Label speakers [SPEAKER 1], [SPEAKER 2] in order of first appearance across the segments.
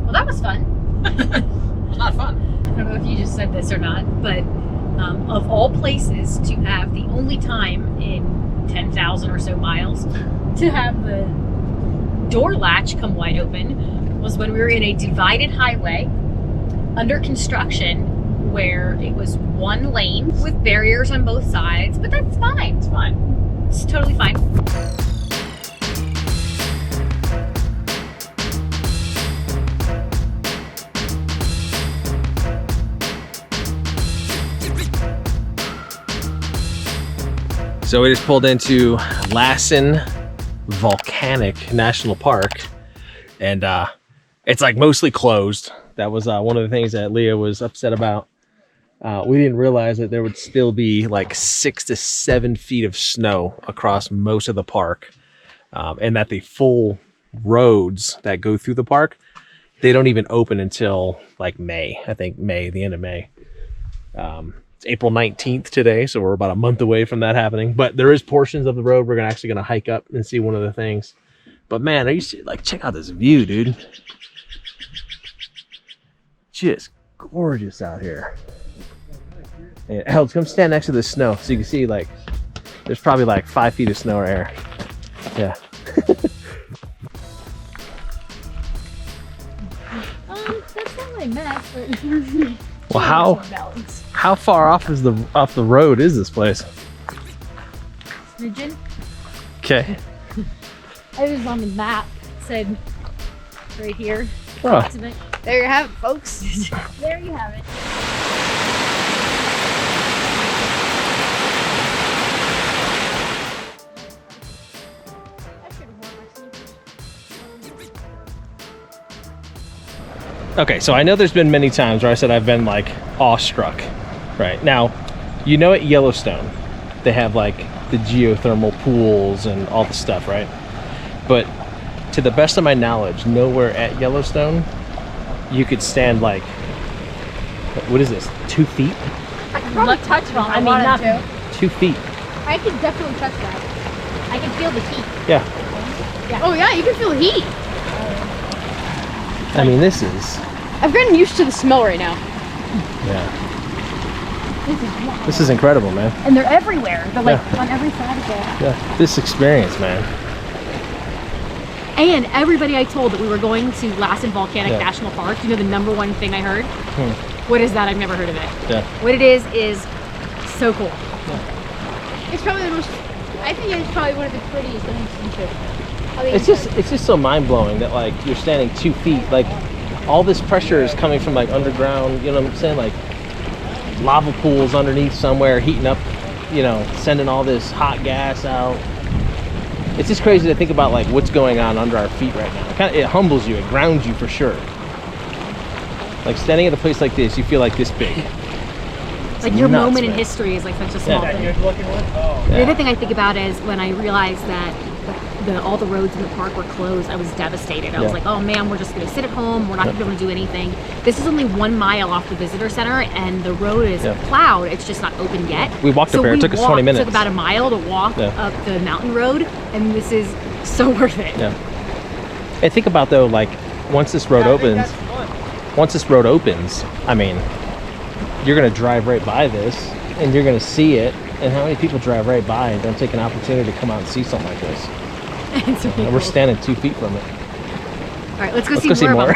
[SPEAKER 1] Well, that was fun.
[SPEAKER 2] It's not fun.
[SPEAKER 1] I don't know if you just said this or not, but of all places to have the only time in 10,000 or so miles to have the door latch come wide open was when we were in a divided highway under construction where it was one lane with barriers on both sides, but that's fine.
[SPEAKER 2] It's fine.
[SPEAKER 1] It's totally fine.
[SPEAKER 2] So we just pulled into Lassen Volcanic National Park, and it's like mostly closed. That was one of the things that Leah was upset about. We didn't realize that there would still be like 6 to 7 feet of snow across most of the park, and that the full roads that go through the park, they don't even open until like May. I think May, the end of May. It's April 19th today, so we're about a month away from that happening. But there is portions of the road we're actually gonna hike up and see one of the things. But man, are you like, check out this view, dude. Just gorgeous out here. And Alex, come stand next to the snow so you can see like there's probably like 5 feet of snow or air. Yeah.
[SPEAKER 1] That's not what I meant, but
[SPEAKER 2] Well, how far off the road is this place?
[SPEAKER 1] Region?
[SPEAKER 2] Okay.
[SPEAKER 1] I was on the map. It said right here.
[SPEAKER 2] Oh.
[SPEAKER 1] There you have it, folks. There you have it.
[SPEAKER 2] Okay, so I know there's been many times where I said I've been like awestruck, right? Now, you know at Yellowstone, they have like the geothermal pools and all the stuff, right? But to the best of my knowledge, nowhere at Yellowstone, you could stand like, what is this, 2 feet?
[SPEAKER 1] I could probably touch it on. I mean, not
[SPEAKER 2] 2 feet.
[SPEAKER 1] I could definitely touch that. I can feel the heat.
[SPEAKER 2] Yeah.
[SPEAKER 1] Oh yeah, you can feel the heat.
[SPEAKER 2] I mean, this is...
[SPEAKER 1] I've gotten used to the smell right now.
[SPEAKER 2] Yeah.
[SPEAKER 1] This is wild.
[SPEAKER 2] This is incredible, man.
[SPEAKER 1] And they're everywhere. They're like on every side of it.
[SPEAKER 2] Yeah. This experience, man.
[SPEAKER 1] And everybody I told that we were going to Lassen Volcanic National Park, you know the number one thing I heard? What is that? I've never heard of it.
[SPEAKER 2] Yeah.
[SPEAKER 1] What it is so cool.
[SPEAKER 3] Yeah. It's probably the most, I think it's probably one of the prettiest things in Chile.
[SPEAKER 2] It's just so mind-blowing that like you're standing 2 feet, like all this pressure is coming from like underground, you know what I'm saying, like lava pools underneath somewhere heating up, you know, sending all this hot gas out. It's just crazy to think about like what's going on under our feet right now. It humbles you, it grounds you for sure. Like standing at a place like this, you feel like this big. It's
[SPEAKER 1] like your
[SPEAKER 2] nuts,
[SPEAKER 1] moment in
[SPEAKER 2] man.
[SPEAKER 1] history is like such a small thing.
[SPEAKER 2] Yeah.
[SPEAKER 1] The other thing I think about is when I realized that all the roads in the park were closed, I was devastated. I was like, oh man, we're just gonna sit at home, we're not gonna be able to do anything. This is only 1 mile off the visitor center and the road is plowed, it's just not open yet.
[SPEAKER 2] We walked up there, it took us 20 minutes.
[SPEAKER 1] It took about a mile to walk up the mountain road, and this is so worth it.
[SPEAKER 2] Yeah. And think about though, like once this road opens, I mean, you're gonna drive right by this and you're gonna see it, and how many people drive right by and don't take an opportunity to come out and see something like this?
[SPEAKER 1] It's really
[SPEAKER 2] and we're standing 2 feet from it.
[SPEAKER 1] All right, let's go see more.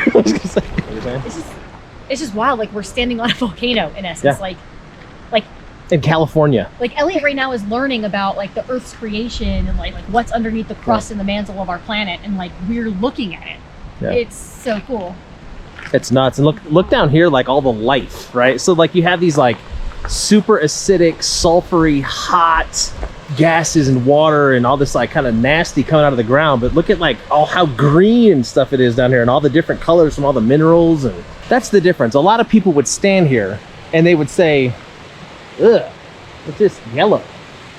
[SPEAKER 1] It's just wild. Like we're standing on a volcano in essence. Like
[SPEAKER 2] in California.
[SPEAKER 1] Like Elliot right now is learning about like the Earth's creation and like what's underneath the crust and the mantle of our planet, and like we're looking at it. Yeah. It's so cool.
[SPEAKER 2] It's nuts. And look down here, like all the life, right? So like you have these like super acidic, sulfury, hot gases and water and all this like kind of nasty coming out of the ground, but look at like how green and stuff it is down here, and all the different colors from all the minerals. And that's the difference. A lot of people would stand here and they would say, ugh, it's just yellow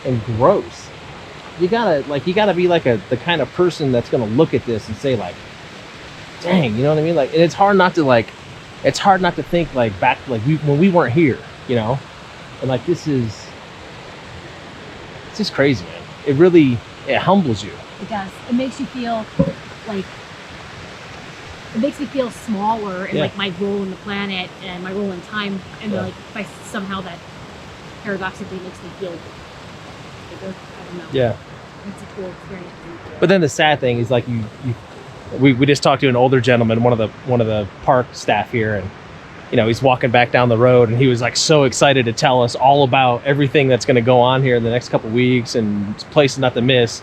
[SPEAKER 2] and gross. You gotta be like the kind of person that's gonna look at this and say like, dang, you know what I mean? Like, and it's hard not to think like back like when we weren't here, you know? And like it's just crazy, man. It humbles you.
[SPEAKER 1] It does. It makes you feel like it makes me feel smaller in
[SPEAKER 2] Yeah.
[SPEAKER 1] like my role in the planet and my role in time, and
[SPEAKER 2] Yeah.
[SPEAKER 1] like by somehow that paradoxically makes me feel bigger. I don't know.
[SPEAKER 2] Yeah.
[SPEAKER 1] It's a cool experience.
[SPEAKER 2] But then the sad thing is like we just talked to an older gentleman, one of the park staff here, and you know, he's walking back down the road and he was like so excited to tell us all about everything that's going to go on here in the next couple weeks and places not to miss.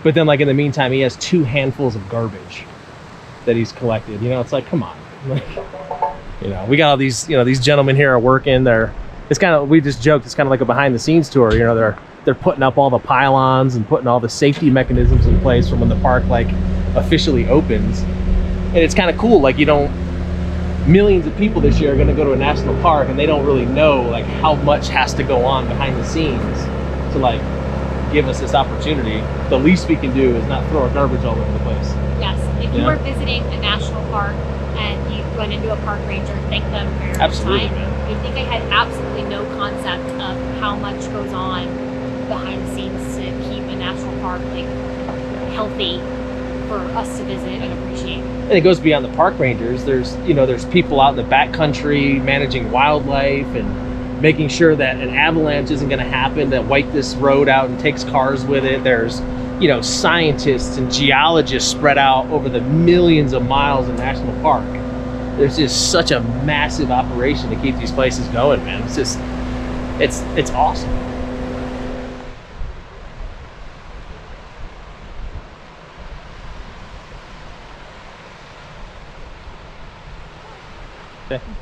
[SPEAKER 2] But then like in the meantime, he has 2 handfuls of garbage that he's collected. You know, it's like, come on. Like, you know, we got all these, you know, these gentlemen here are working. It's kind of, we just joked, it's kind of like a behind the scenes tour. You know, they're putting up all the pylons and putting all the safety mechanisms in place for when the park like officially opens. And it's kind of cool. Like, you don't, millions of people this year are going to go to a national park and they don't really know like how much has to go on behind the scenes to like give us this opportunity. The least we can do is not throw our garbage all over the place.
[SPEAKER 1] Yes, if you
[SPEAKER 2] Yeah.
[SPEAKER 1] are visiting a national park and you run into a park ranger, thank them for your
[SPEAKER 2] Absolutely.
[SPEAKER 1] time. I think I had absolutely no concept of how much goes on behind the scenes to keep a national park like healthy for us to visit and appreciate.
[SPEAKER 2] And it goes beyond the park rangers. There's people out in the backcountry managing wildlife and making sure that an avalanche isn't going to happen that wipe this road out and takes cars with it. There's, you know, scientists and geologists spread out over the millions of miles of national park. There's just such a massive operation to keep these places going, man. It's just, it's awesome.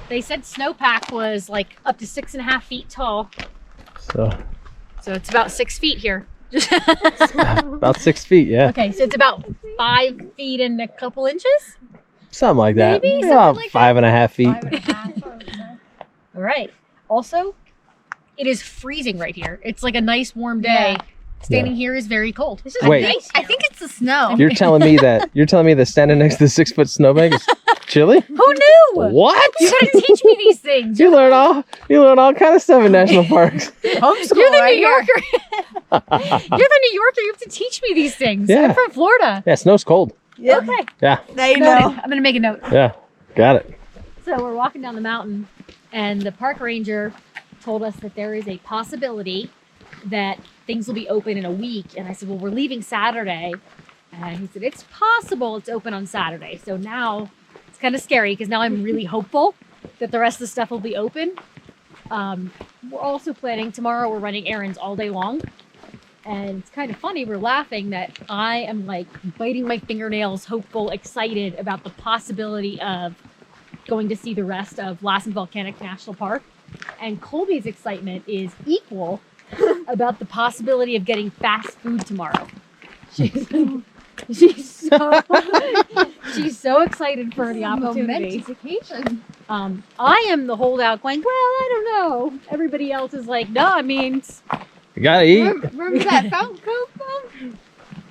[SPEAKER 1] They said snowpack was like up to 6.5 feet tall,
[SPEAKER 2] So
[SPEAKER 1] so it's about 6 feet here.
[SPEAKER 2] about 6 feet, yeah.
[SPEAKER 1] Okay, so it's about 5 feet and a couple inches.
[SPEAKER 2] Something like that.
[SPEAKER 1] Maybe, something
[SPEAKER 2] About
[SPEAKER 1] like
[SPEAKER 2] 5.5 feet.
[SPEAKER 3] 5.5.
[SPEAKER 1] All right. Also, it is freezing right here. It's like a nice warm day.
[SPEAKER 3] Yeah.
[SPEAKER 1] Standing here is very cold.
[SPEAKER 3] This is
[SPEAKER 2] Wait.
[SPEAKER 3] nice. I think it's the snow.
[SPEAKER 2] You're telling me that standing next to the 6-foot snowbank is chilly?
[SPEAKER 1] Who knew?
[SPEAKER 2] What?
[SPEAKER 1] You gotta teach me these things.
[SPEAKER 2] You learn all kind of stuff in national parks.
[SPEAKER 3] Homeschool
[SPEAKER 1] You're the
[SPEAKER 3] right
[SPEAKER 1] New
[SPEAKER 3] here.
[SPEAKER 1] Yorker. You're the New Yorker. You have to teach me these things.
[SPEAKER 2] Yeah.
[SPEAKER 1] I'm from Florida.
[SPEAKER 2] Yeah, snow's cold.
[SPEAKER 3] Yeah.
[SPEAKER 1] Okay.
[SPEAKER 2] Yeah,
[SPEAKER 3] Now you
[SPEAKER 1] Noted.
[SPEAKER 3] know.
[SPEAKER 1] I'm gonna make a note.
[SPEAKER 2] yeah, got it.
[SPEAKER 1] So we're walking down the mountain, and the park ranger told us that there is a possibility that things will be open in a week. And I said, well, we're leaving Saturday. And he said, it's possible it's open on Saturday. So now it's kind of scary because now I'm really hopeful that the rest of the stuff will be open. We're also planning tomorrow, we're running errands all day long. And it's kind of funny, we're laughing that I am like biting my fingernails, hopeful, excited about the possibility of going to see the rest of Lassen Volcanic National Park. And Colby's excitement is equal about the possibility of getting fast food tomorrow. She's so excited for the opportunity.
[SPEAKER 3] Momentous occasion.
[SPEAKER 1] I am the holdout going, well, I don't know. Everybody else is like, no, I mean,
[SPEAKER 2] You gotta eat.
[SPEAKER 3] Remember that fountain coke though?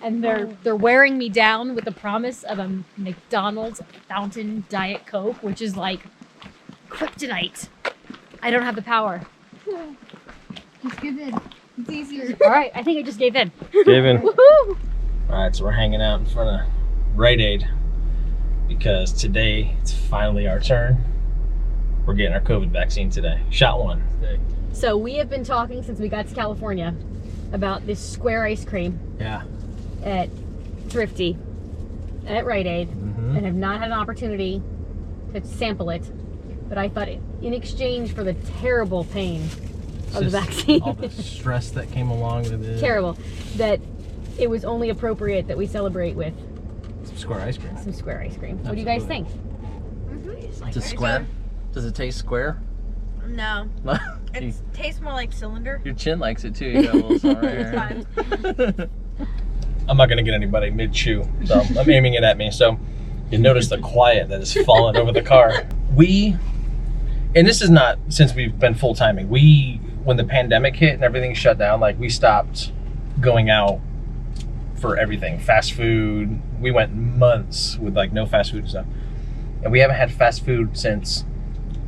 [SPEAKER 1] and they're wearing me down with the promise of a McDonald's fountain Diet Coke, which is like kryptonite. I don't have the power.
[SPEAKER 3] Just give in. It's easier.
[SPEAKER 1] All right, I think I just gave in.
[SPEAKER 2] Gavin.
[SPEAKER 1] Woohoo!
[SPEAKER 2] All right, so we're hanging out in front of Rite Aid because today it's finally our turn. We're getting our COVID vaccine today. Shot 1 today.
[SPEAKER 1] So we have been talking since we got to California about this square ice cream
[SPEAKER 2] Yeah.
[SPEAKER 1] at Thrifty, at Rite Aid,
[SPEAKER 2] Mm-hmm.
[SPEAKER 1] and have not had an opportunity to sample it. But I thought in exchange for the terrible pain of the vaccine,
[SPEAKER 2] All the stress that came along with it.
[SPEAKER 1] terrible, that it was only appropriate that we celebrate with
[SPEAKER 2] Some square ice cream.
[SPEAKER 1] some square ice cream. What do you guys think?
[SPEAKER 2] It's a square. Does it taste square?
[SPEAKER 4] No,
[SPEAKER 2] You-
[SPEAKER 4] it tastes more like cylinder.
[SPEAKER 2] Your chin likes it too. You got a little salt right
[SPEAKER 4] It's
[SPEAKER 2] here.
[SPEAKER 4] fine.
[SPEAKER 2] I'm not gonna get anybody mid-chew, so I'm aiming it at me. So you notice the quiet that has fallen over the car. And this is not since we've been full timing. When the pandemic hit and everything shut down, like we stopped going out for everything. Fast food. We went months with like no fast food and stuff, and we haven't had fast food since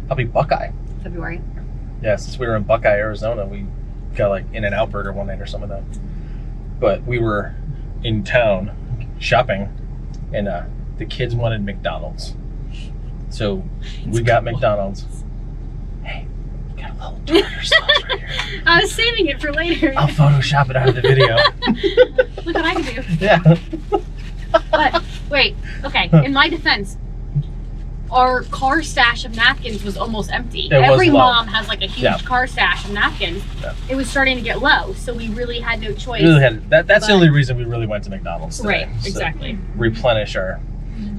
[SPEAKER 2] probably Buckeye.
[SPEAKER 1] February.
[SPEAKER 2] Yeah, since we were in Buckeye, Arizona, we got like In-N-Out Burger one night or something like that. But we were in town shopping, and the kids wanted McDonald's. So we got McDonald's. Hey, we got a little tartar sauce right here.
[SPEAKER 1] I was saving it for later.
[SPEAKER 2] I'll Photoshop it out of the video.
[SPEAKER 1] Look what I can do.
[SPEAKER 2] Yeah.
[SPEAKER 1] But wait, okay. In my defense, our car stash of napkins was almost empty. Every mom has like a huge car stash of napkins. Yeah. It was starting to get low, so we really had no choice.
[SPEAKER 2] That's the only reason we really went to McDonald's today.
[SPEAKER 1] Right, exactly.
[SPEAKER 2] So replenish our.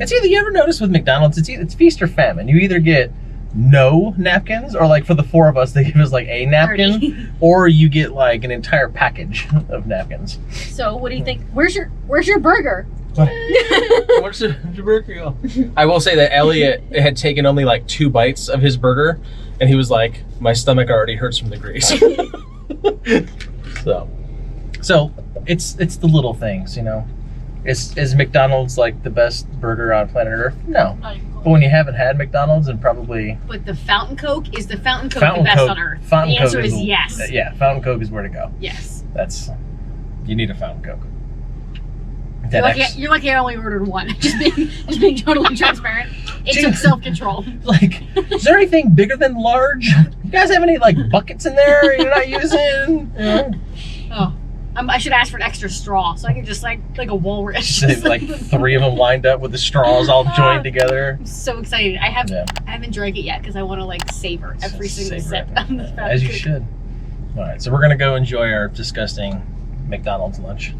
[SPEAKER 2] It's either, you ever notice with McDonald's, it's feast or famine. You either get no napkins, or like for the 4 of us, they give us like a napkin,
[SPEAKER 1] 30.
[SPEAKER 2] or you get like an entire package of napkins.
[SPEAKER 1] So what do you think? Where's your burger?
[SPEAKER 2] What's your burger go? I will say that Elliot had taken only like 2 bites of his burger, and he was like, "My stomach already hurts from the grease." So it's the little things, you know. Is McDonald's like the best burger on planet Earth? No. But when you haven't had McDonald's, and probably.
[SPEAKER 1] But the Fountain Coke, is the Fountain Coke the best on Earth? The answer is yes.
[SPEAKER 2] Yeah, Fountain Coke is where to go.
[SPEAKER 1] Yes.
[SPEAKER 2] You need a Fountain Coke.
[SPEAKER 1] You're lucky I only ordered 1. just being totally transparent. It took self-control.
[SPEAKER 2] Like, is there anything bigger than large? You guys have any like buckets in there you're not using? Yeah.
[SPEAKER 1] Oh, I should ask for an extra straw so I can just like a walrus.
[SPEAKER 2] Like 3 of them lined up with the straws all joined together.
[SPEAKER 1] I'm so excited. I haven't drank it yet because I want to like savor every single sip.
[SPEAKER 2] As you should. All right, so we're gonna go enjoy our disgusting McDonald's lunch.